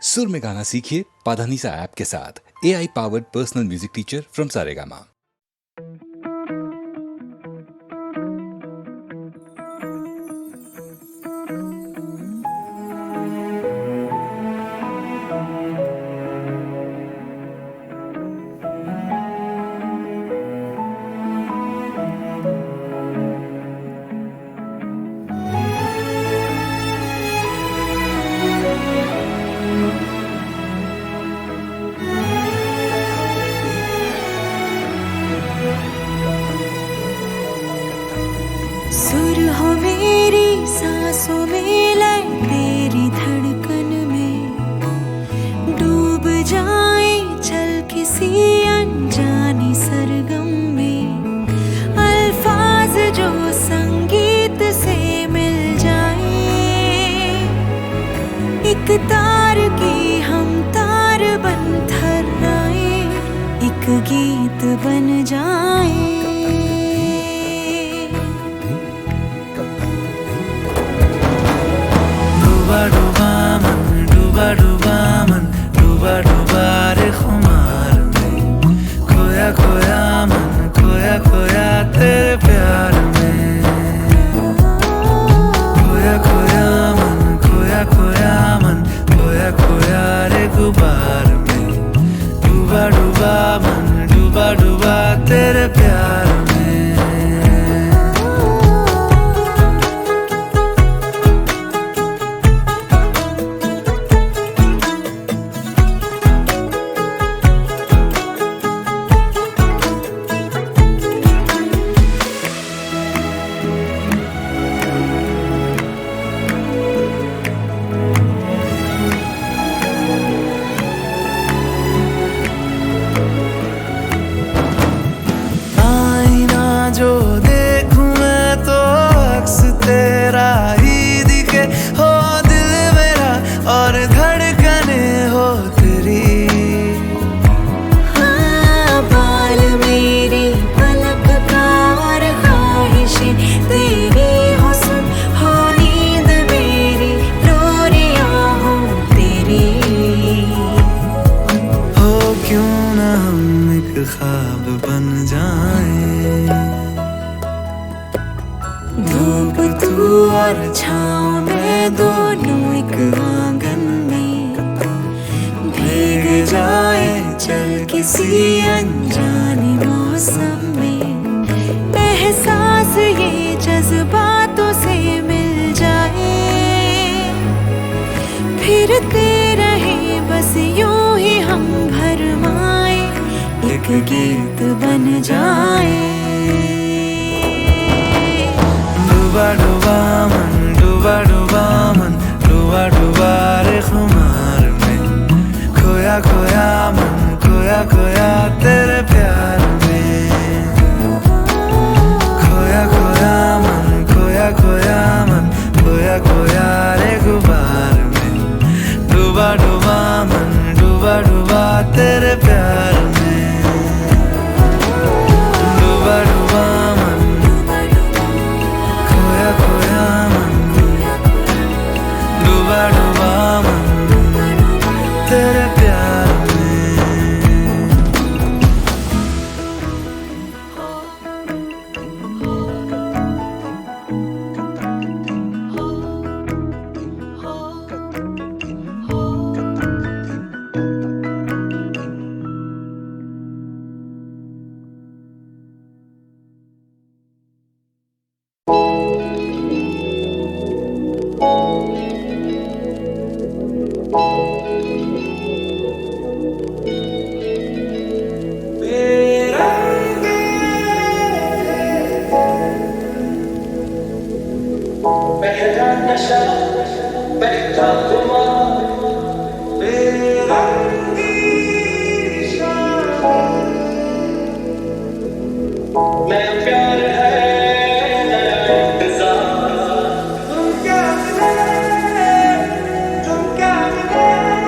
सुर में गाना सीखिए पाधानीसा ऐप के साथ। AI powered personal music teacher from Saregama. सुर हो मेरी सांसों में, लय तेरी धड़कन में, डूब जाए चल किसी अनजानी सरगम में। अल्फाज जो संगीत से मिल जाए, एक तार की हम तार बन थर्राए, एक गीत बन जाए। डूबा डूबा रे खुमार में, खोया खोया मन, खोया खोया तेरे प्यार में। खोया खोया मन, खोया खोया मन, खोया खोया रे गुबार में। डूबा डूबा मन, डूबा डूबा तेरे प्यार में। जो देखूं मैं तो अक्स तेरा ही दिखे, हो दिल मेरा और धड़कने हो तेरी। हाँ, बाल मेरी पलक का और ख्वाहिशें तेरी हो, सुन हो नींद मेरी, लोरियां हो तेरी। हो क्यों ना हम एक ख्वाब बन जाएं, धूप तू और छाँव में दोनों एक आंगन में, भीग जाए चल किसी अनजाने मौसम में। एहसास ये जज्बातों से मिल जाए, फिरते रहे बस यूं ही हम भरमाए, एक गीत बन जाए। डूबा डूबा मन, डूबा डूबा मन, डूबा डूबा रे खुमार में। खोया खोया मन, खोया खोया तेरे प्यार में। खोया खोया मन, खोया खोया मन, खोया खोया रे गुबार में। डूबा डूबा मन, डूबा डूबा तेरे प्यार में। डूबा डूबा मन, खोया खोया मन, डूबा डूबा मन तेरे प्यार में। तुम क्या मिले,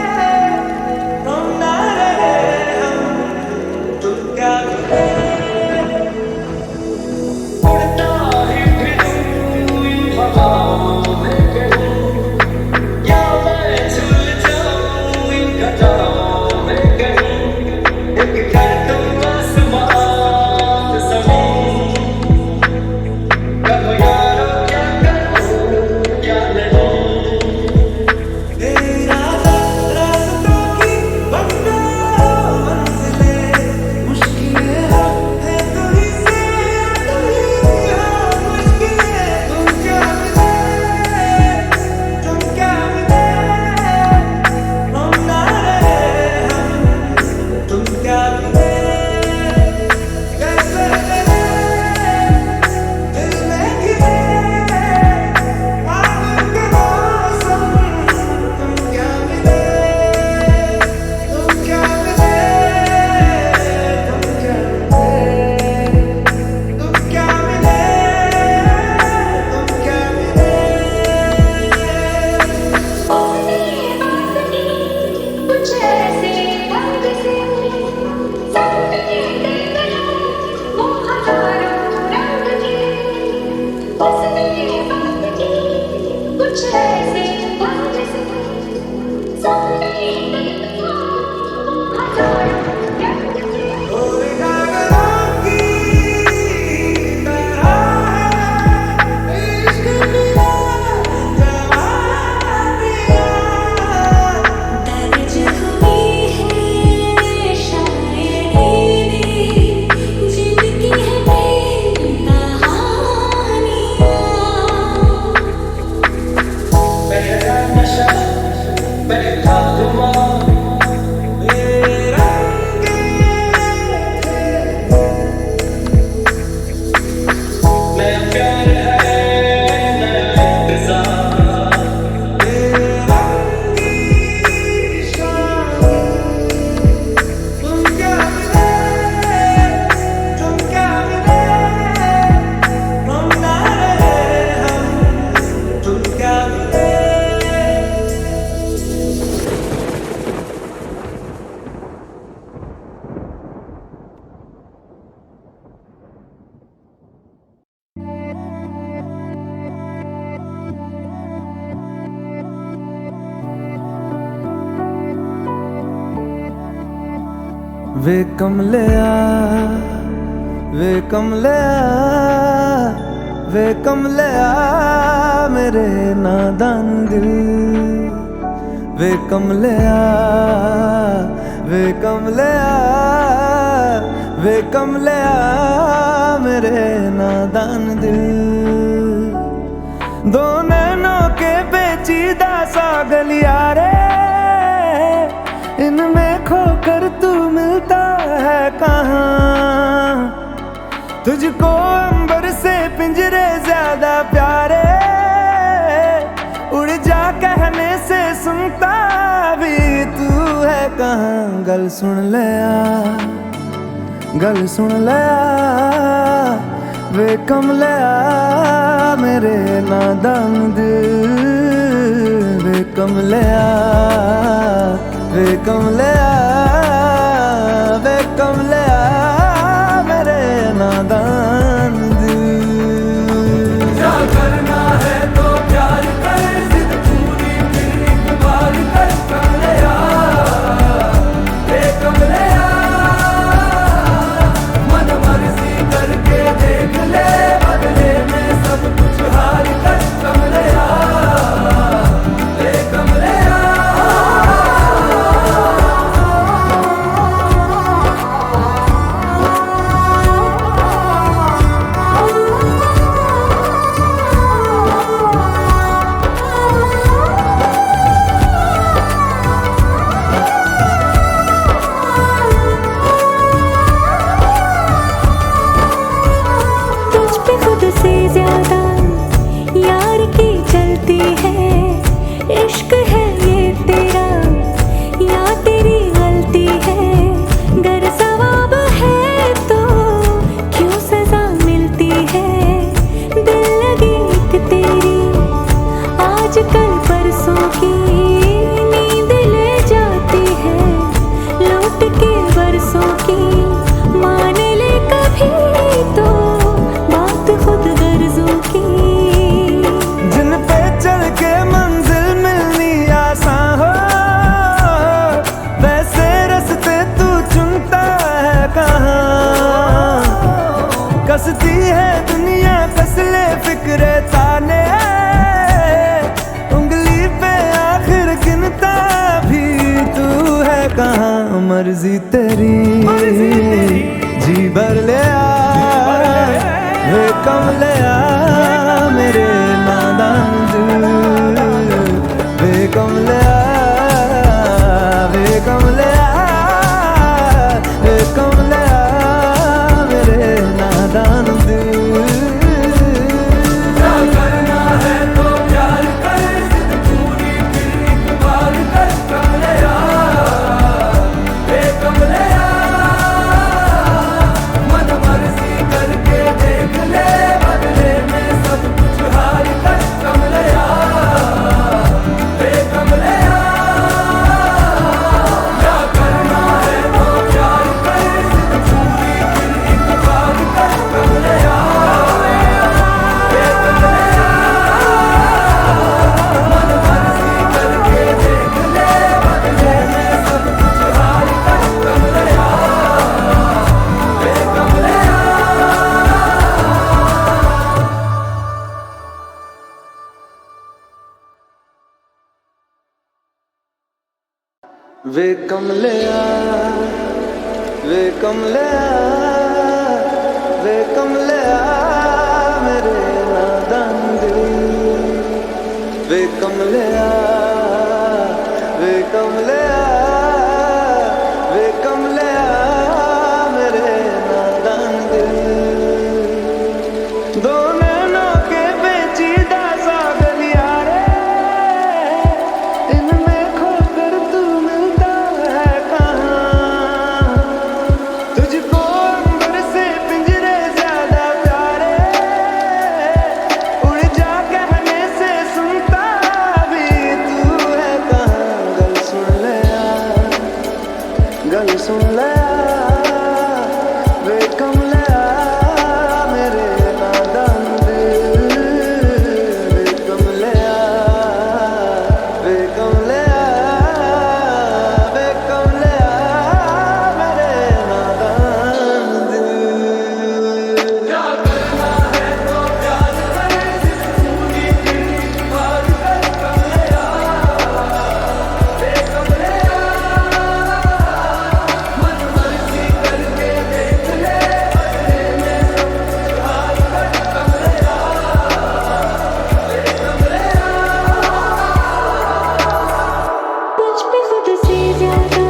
वे कमलिया वे कमलिया वे कमलिया मेरे नादान दिल वे कमलिया वे कमलिया वे कमलिया मेरे नादान दिल दो नैनों के पेचीदा सा गलियारे इनमें खोकर तू मिलता है कहाँ तुझको अंबर से पिंजरे ज्यादा प्यारे उड़ जा कहने से सुनता भी तू है कहाँ गल सुन लिया वे कमलिया मेरे नादान दिल वे कमलिया वे कमलिया वे कमलिया मेरे नादान दिल क्या करना है तो प्यार कर जिद पूरी फिर एक बार कर कमलिया वे कमलिया मन मर्जी करके देख ले बदले में सब कुछ हार कर कमलिया वे कमलिया कसती है दुनिया कसले फिक्रे ताने उंगली पे आखिर गिनता भी तू है कहाँ मर्जी तेरी जी भर ले वे कमलिया मेरे नादान दिल वे कमलिया वे कमलिया वे कमलिया मेरे नादान दिल क्या करना है तो प्यार कर जिद पूरी फिर एक बार कर कमलिया वे कमलिया मन मर्जी करके देख ले बदले में सब कुछ हार कर कमलिया वे कमलिया क्या करना है तो प्यार कर जिद पूरी फिर एक बार कर कमलिया वे कमलिया मन मर्जी करके देख ले बदले में सब कुछ हार कर कमलिया वे कमलिया वे कमलिया वे कमलिया वे कमलिया मेरे नादान दिल वे कमलिया वे कमलिया कमले वे कमले मेरे नादान दिल दो नैनों के पेचीदा सा गलिया रे इनमें खोकर तू मिलता है कहाँ तुझको अंबर से पिंजरे ज्यादा प्यारे उड़ जा कहने से सुनता भी तू है कहाँ गल सुन ले वे कमले मेरे नादान दिल वे कमले वे कमले वे कमले मेरे नादान दिल मुझ पे खुद से ज्यादा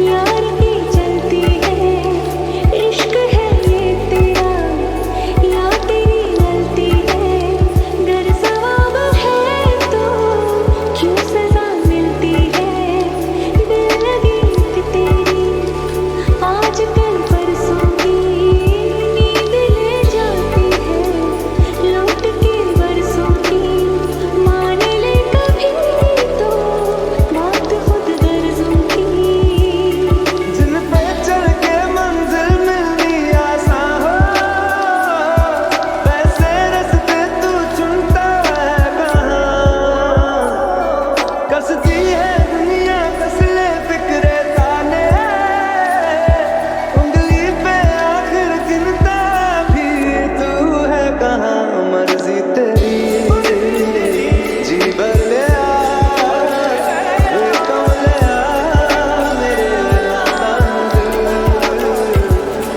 यार की चलती है इश्क है ये तेरा या तेरी गलती है गर सवाब है तो क्यों सजा मिलती है दिल लगी थी तेरी आज कल परसों की नींद ले जाती है लौट के बरसों की मान ले कभी तो बात खुद गर्जों की जिन पे चढ़ के मंजिल मिलनी आसान हो वैसे रास्ते तू चुनता है कहाँ कसती है दुनिया कस ले फिक्रे ताने उंगली पे आखिर गिनता भी तू है कहाँ मर्जी तेरी जी भर ले वे कमले मेरे नादान दिल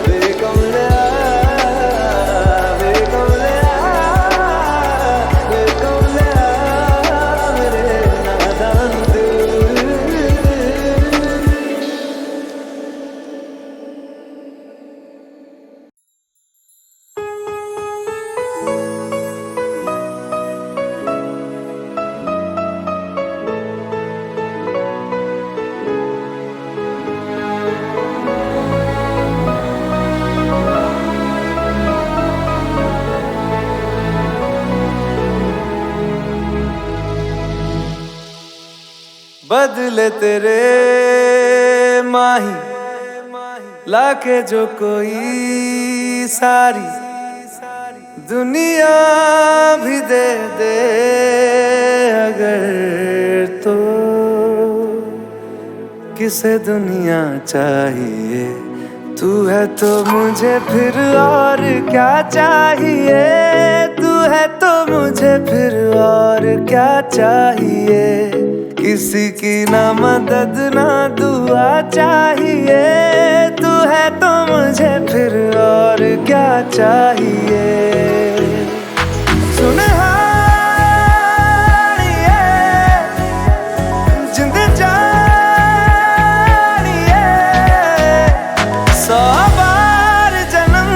वे कमले वे कमले वे कमले मेरे नादान दिल बदले तेरे माही लाके जो कोई सारी दुनिया भी दे दे अगर तो किसे दुनिया चाहिए तू है तो मुझे फिर और क्या चाहिए तू है तो मुझे फिर और क्या चाहिए किसी की ना मदद ना दुआ चाहिए तू है तो मुझे फिर और क्या चाहिए सुन हानिए जिंद जानिए 100 बार जन्म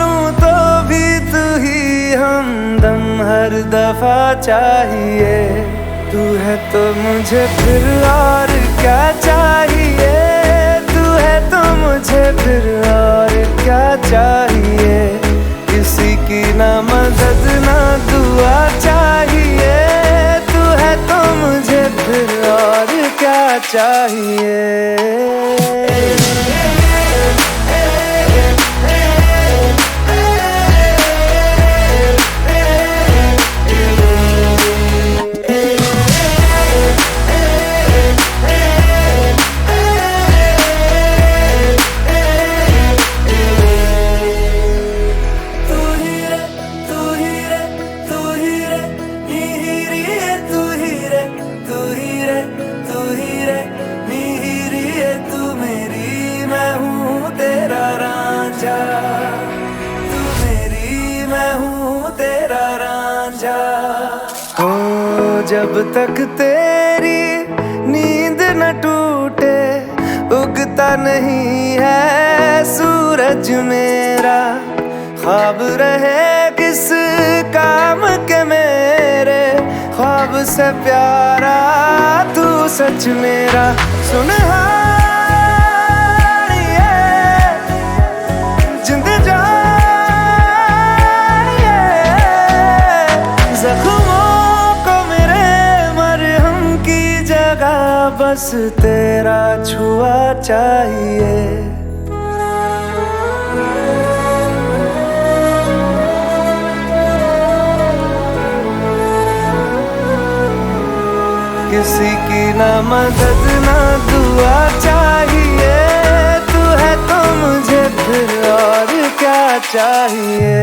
लूं तो भी तू ही हमदम हर दफा चाहिए तू है तो मुझे फिर और क्या चाहिए तू है तो मुझे फिर और क्या चाहिए किसी की ना मदद ना दुआ चाहिए तू है तो मुझे फिर और क्या चाहिए जब तक तेरी नींद न उगता नहीं है सूरज मेरा, ख्वाब रहे किस काम के मेरे, ख्वाब से प्यारा तू सच मेरा। सुन हारिए जिंद जानिए, जख्मों को मेरे मरहम की जगह बस तेरा छुआ चाहिए। किसी की ना मदद ना दुआ चाहिए, तू है तो मुझे फिर और क्या चाहिए।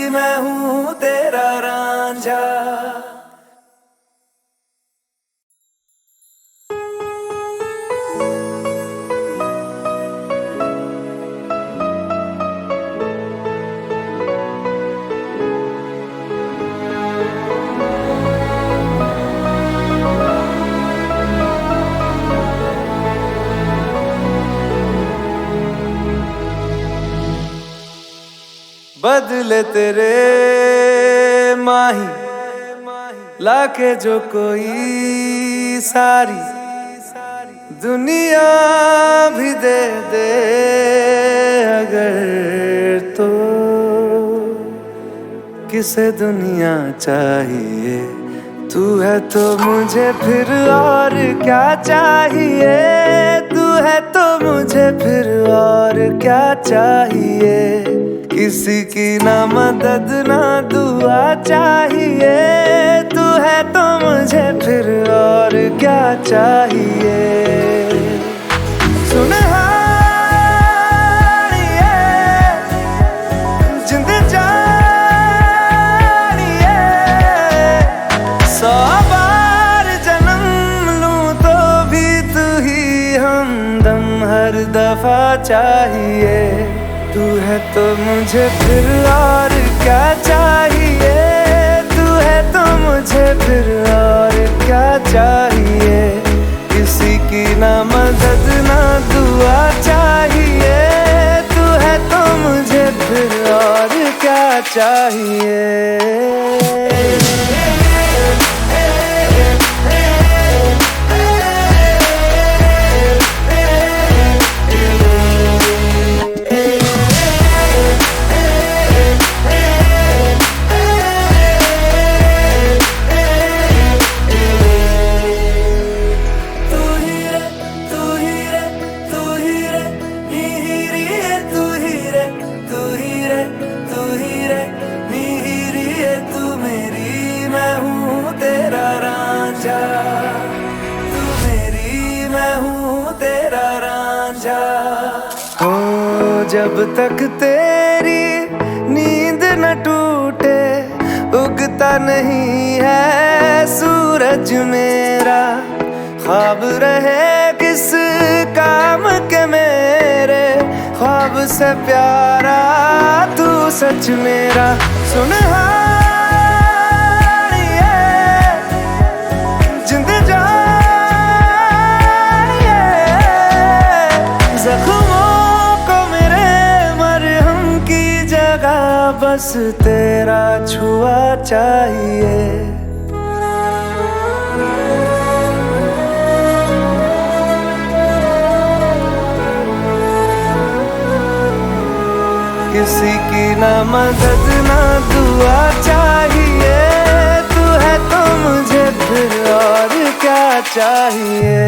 मैं हूँ तेरा रांझा। बदले तेरे माही लाके जो कोई सारी दुनिया भी दे दे अगर, तो किसे दुनिया चाहिए। तू है तो मुझे फिर और क्या चाहिए, तू है तो मुझे फिर और क्या चाहिए। किसी की ना मदद ना दुआ चाहिए, तू है तो मुझे फिर और क्या चाहिए। सुन हारिए जिंद जानिए, 100 बार जन्म लूं तो भी तू ही हमदम हर दफा चाहिए। तू है तो मुझे फिर और क्या चाहिए, तू है तो मुझे फिर और क्या चाहिए। किसी की ना मदद ना दुआ चाहिए, तू है तो मुझे फिर और क्या चाहिए। तू मेरी मैं हूँ तेरा रांझा। हो जब तक तेरी नींद न टूटे, उगता नहीं है सूरज मेरा, ख्वाब रहे किस काम के मेरे, ख्वाब से प्यारा तू सच मेरा। सुन बस तेरा छुआ चाहिए। किसी की ना मदद ना दुआ चाहिए, तू है तो मुझे फिर और क्या चाहिए।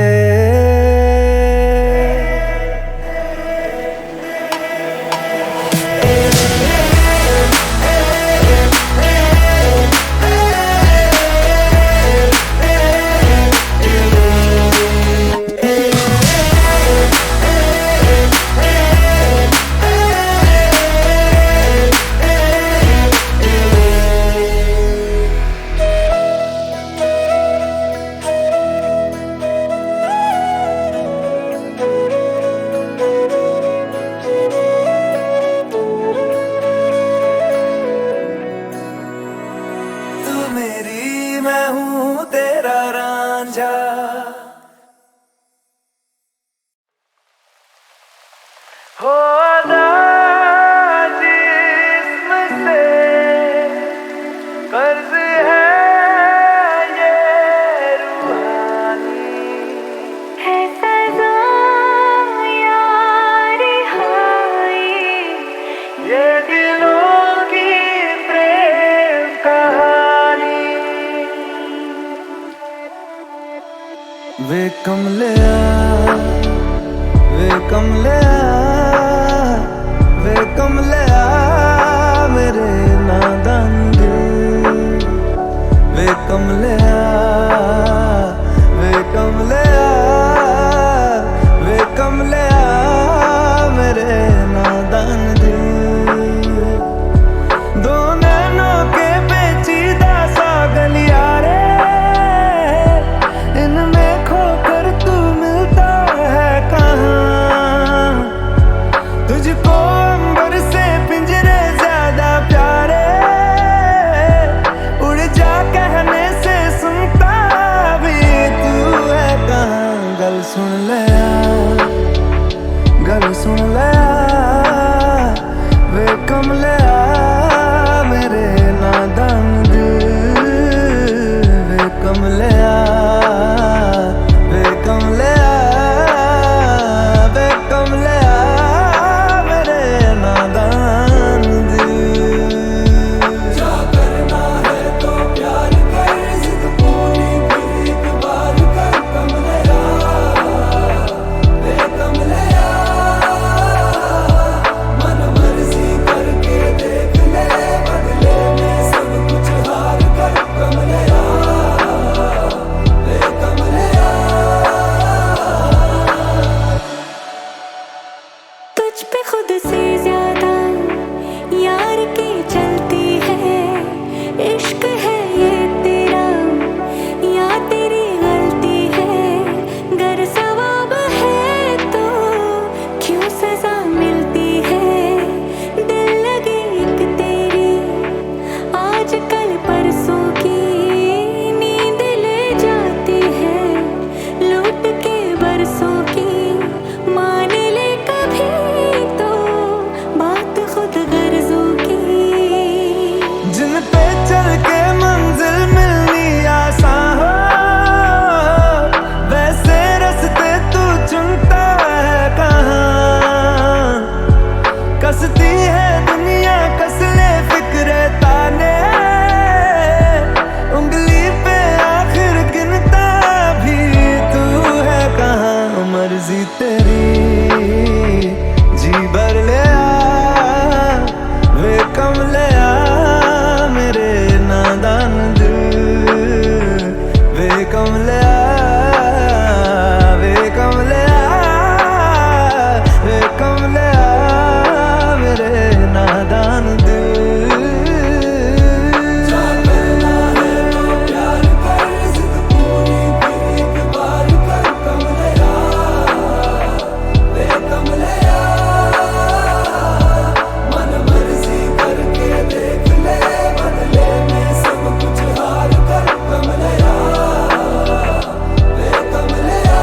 कमलिया वे कमलिया वे कमलिया मेरे नादान दिल वे कमलिया वे कमलिया वे कमलिया मेरे नादान दिल दो नैनों के पेचीदा सा गलियारे इनमें खोकर तू मिलता है कहाँ तुझको अंबर से पिंजरे ज्यादा प्यारे उड़ जा कहने से सुनता भी तू है कहाँ गल सुन ले गल सुन ले वे कमलिया मेरे नादान दिल वे कमलिया वे कमलिया वे कमलिया मेरे नादान दिल क्या करना है तो प्यार कर जिद पूरी फिर एक बार कर कमलिया वे कमलिया मन मर्जी करके देख ले बदले में सब कुछ हार कर कमलिया वे कमलिया तुझ पे खुद से ज्यादा यार की चलती है इश्क है ये तेरा या तेरी गलती है गर सवाब है तो क्यों सजा मिलती है दिल लगे एक तेरी आज कल परसों की नींद ले जाती है लूट के बरसों की मान ले कभी तो बात खुद गर्जों की जिन पे चल के मंजिल मिलनी आसान हो वैसे रास्ते तू चुनता है कहाँ कसती है दुनिया कस ले फिक्रे ताने उंगली पे आखिर गिनता भी तू है कहाँ मर्जी तेरी जी भर ले वे कमलिया मेरे नादान दिल वे कमलिया वे कमलिया वे कमलिया मेरे नादान दिल क्या करना है तो प्यार कर जिद पूरी फिर एक बार कर कमलिया वे कमलिया मन मर्जी करके देख ले बदले में सब कुछ हार कर कमलिया वे कमलिया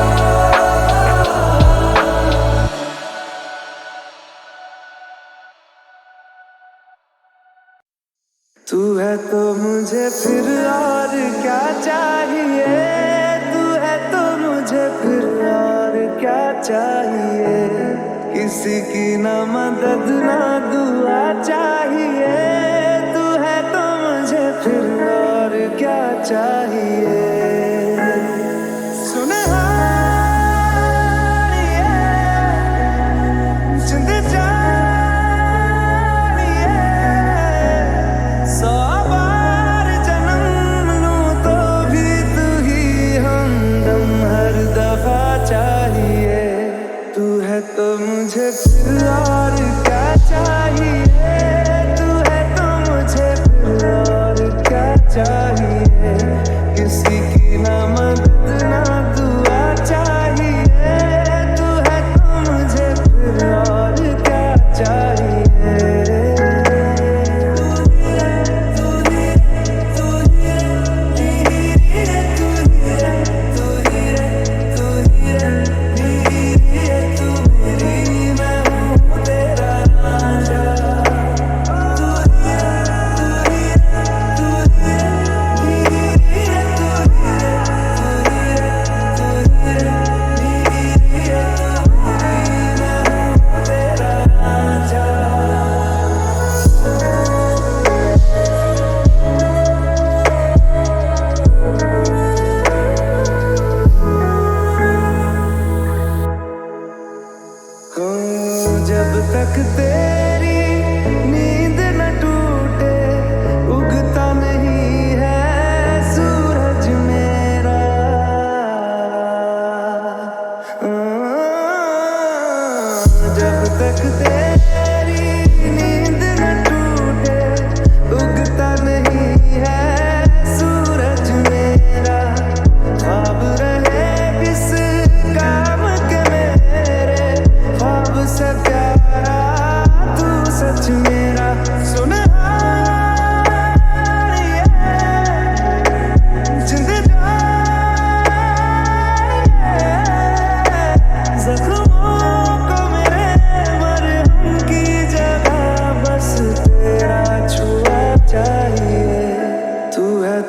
तू है तो मुझे फिर और क्या चाहिए तू है तो मुझे फिर और क्या चाहिए किसी की ना मदद ना दुआ चाहिए तू है तो मुझे फिर और क्या चाहिए सुन जिंद जानिए 100 बार जन्म लूं तो भी तू ही हमदम हर दफा चाहिए तू है तो मुझे फिर और क्या चाहिए तू है तो मुझे फिर और क्या चाहिए किसी की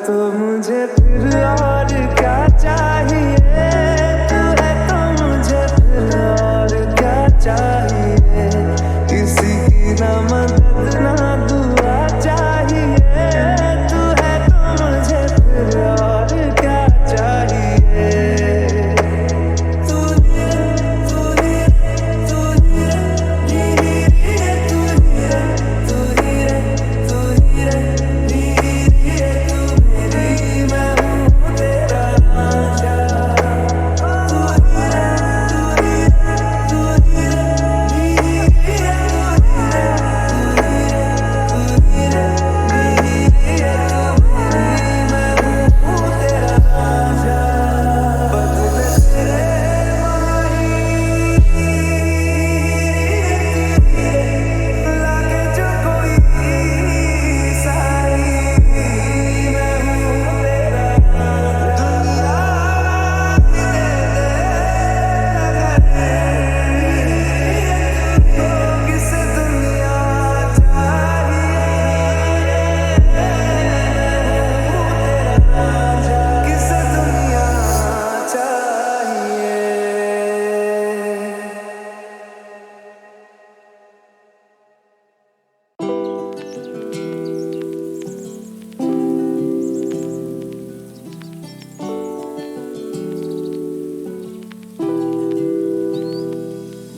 तो मुझे फिर और क्या चाहिए, तू है तो मुझे फिर और क्या चाहिए, किसी की ना मदद ना दुआ चाहिए, तू है तो मुझे फिर और क्या चाहिए।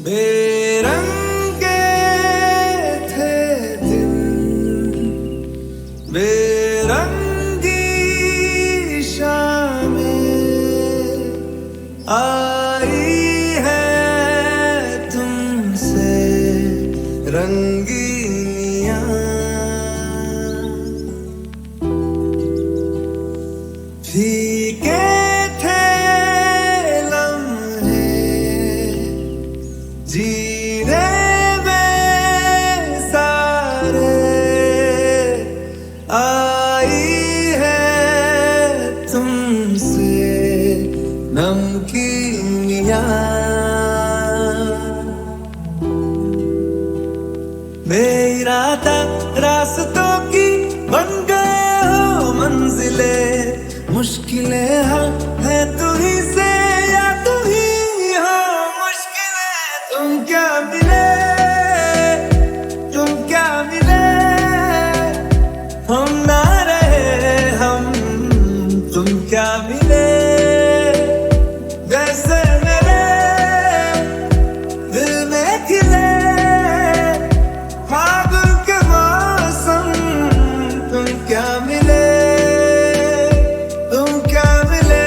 बेरंगे थे दिन, बेरंगी शामें आई है तुमसे रंगीनियां, फीके थे लम्हे जीने में सारे, आई है तुमसे नमकीनियां, बेइरादा रास्तों की बन गए हो मंजिले, मुश्किलें हल है तू ही से या तू ही हो मुश्किलें, तुम क्या मिले, तुम क्या मिले, हम ना रहे हम, तुम क्या मिले, जैसे मेरे दिल में खिले फागुन के मौसम, तुम क्या मिले, तुम क्या मिले,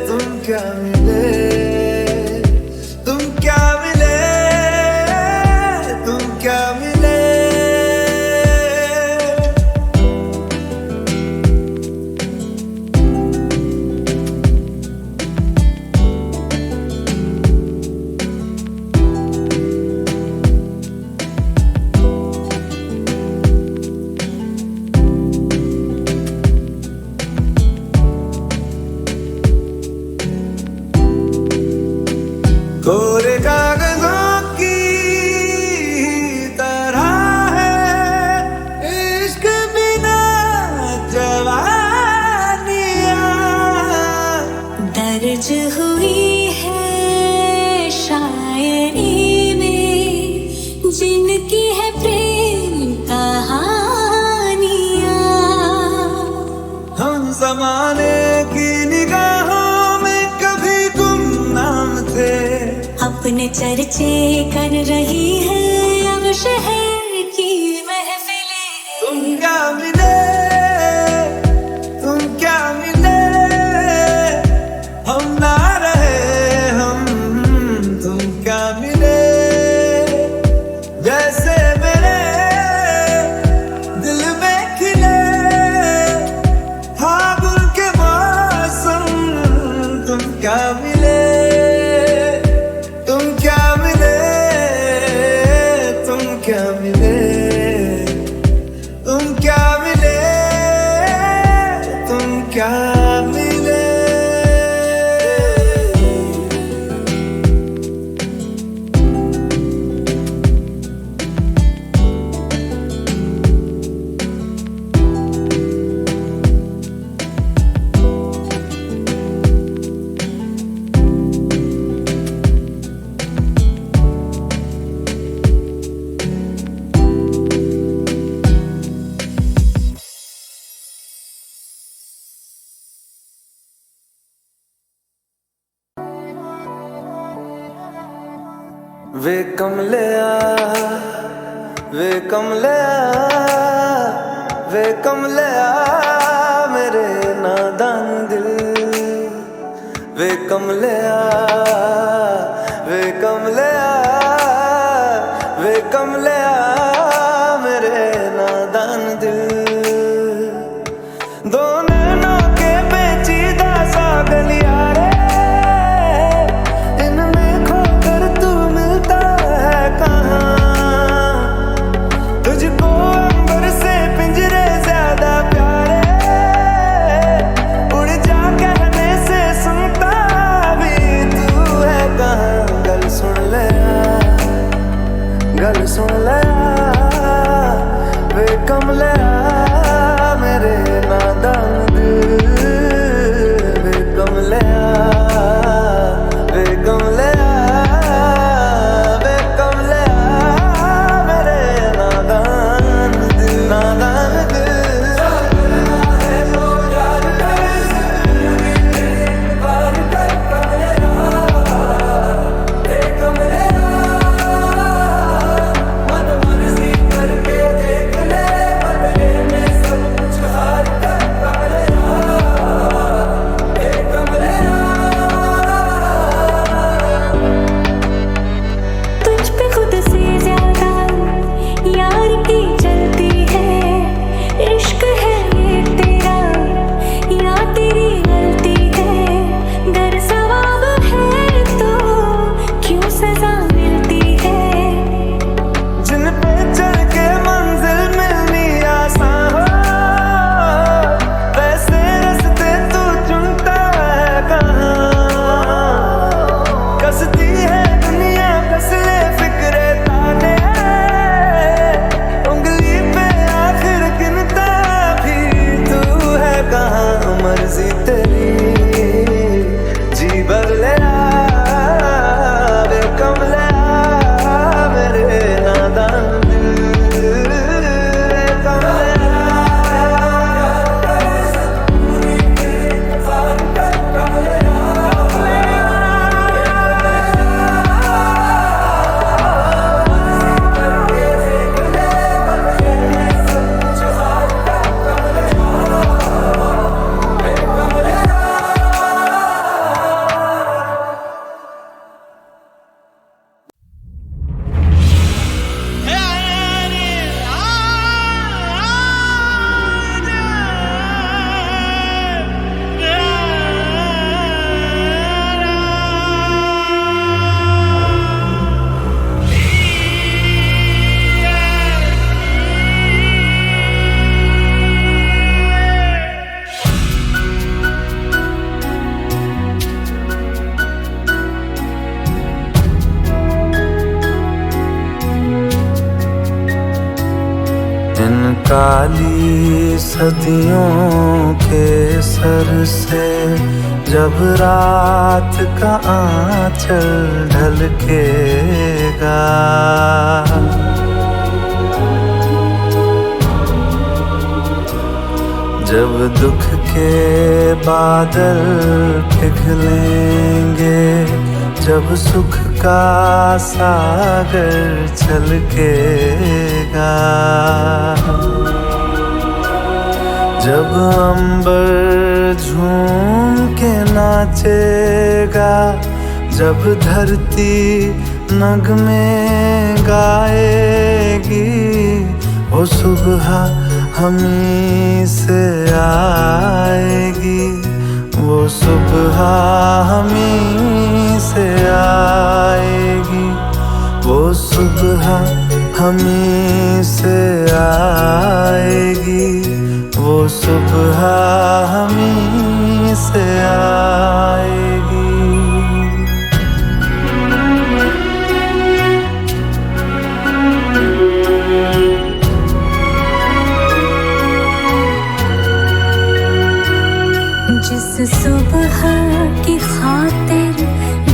तुम क्या मिले, तुम क्या मिले, तुम क्या मिले। कोरे कागजों की तरह है इश्क बिना जवानियां, दर्ज हुई है शायरी में जिनकी है प्रेम कहानियां, हम जमाने की निगाहों में कभी गुमनाम थे, अपने चर्चे कर रही है अब शहर की महफिलें, तुम क्या मिले, तुम क्या मिले, हम ना रहे हम, तुम क्या मिले, जैसे मेरे दिल में खिले फागुन के मौसम, तुम क्या मिले, तुम क्या मिले, तुम क्या मिले, तुम क्या मिले, तुम क्या मिले। वे कमलिया मेरे नादान दिल, वे कमलिया मेरे नादान दिल। दो नैनों के पेचीदा सा गलियारे, इनमें खोकर तू मिलता है कहाँ? तुझको अंबर से पिंजरे ज्यादा प्यारे, उड़ जा कहने से सुनता भी तू है कहाँ? गल सुन ले वे कमलिया मेरे नादान दिल, वे कमलिया मेरे नादान दिल, नादान दिल। तुझ पे खुद से ज्यादा यार की चलती है, इश्क है ये तेरा या तेरी गलती है? गर सवाब है तो क्यों सजा मिलती है? जिन पे चल के मंजिल मिलनी आसान हो, वैसे रास्ते तू चुनता है कहाँ? कसती है दुनिया कसले फिक्रे ताने, उंगली पे आखिर गिनता भी तू है कहाँ? मर्जी तेरी जी बदलिया, वे कमलिया मेरे नादान दिल, वे कमलिया। इन काली सदियों के सर से जब रात का आंचल ढलकेगा, जब दुख के बादल पिघलेंगे, जब सुख का सागर छलकेगा, जब अंबर झूम के नाचेगा, जब धरती नगमे गाएगी, वो सुबह हमी से आएगी, वो सुबह हमी से आएगी, वो सुबह हमी से आएगी, वो सुबह हमी से आएगी। जिस सुबह की खातिर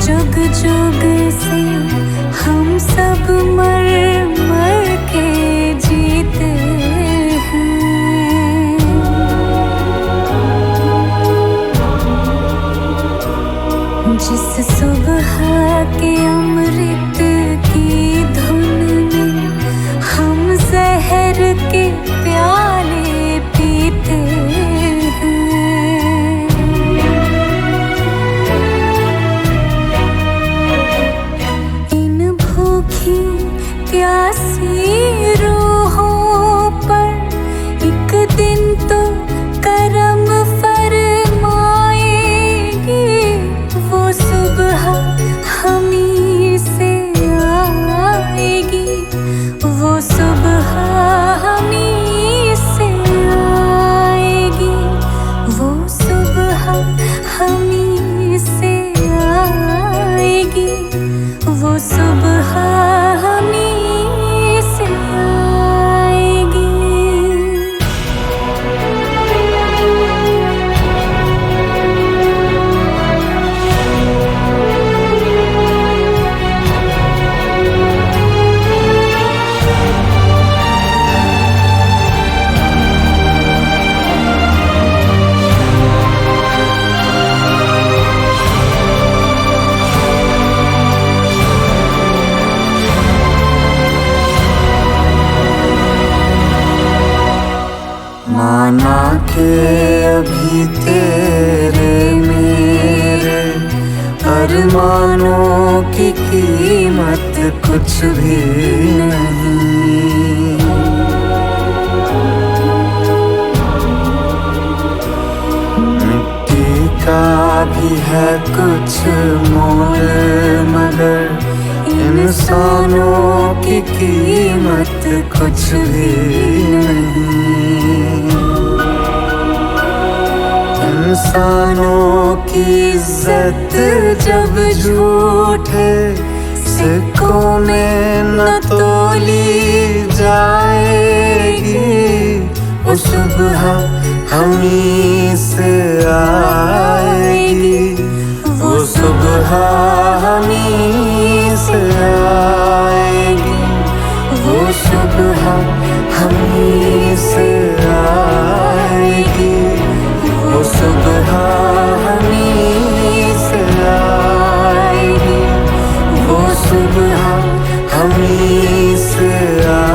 जुग जुग से हम सब मर मर के जीते हैं, जिस सुबह के अमृत की धुन में हम सी रूहों पर एक दिन तो करम फरमाएगी। वो सुबह हमी से आएगी, वो सुबह हमी से आएगी, वो सुबह हमी से आएगी, वो सुबह हमी से आएगी। माना के अभी तेरे मेरे अरमानों की कीमत कुछ भी नहीं। मिट्टी का भी है कुछ मोल, मगर इंसानों की कीमत कुछ भी नहीं। इंसानों की इज्जत जब झूठे सिक्कों में न तोली जाएगी, वो सुबह हमी से आएगी, वो सुबह हमी से आएगी, वो सुबह हमी से आएगी, वो सुबह हमी से आएगी, वो सुबह हमी से आएगी।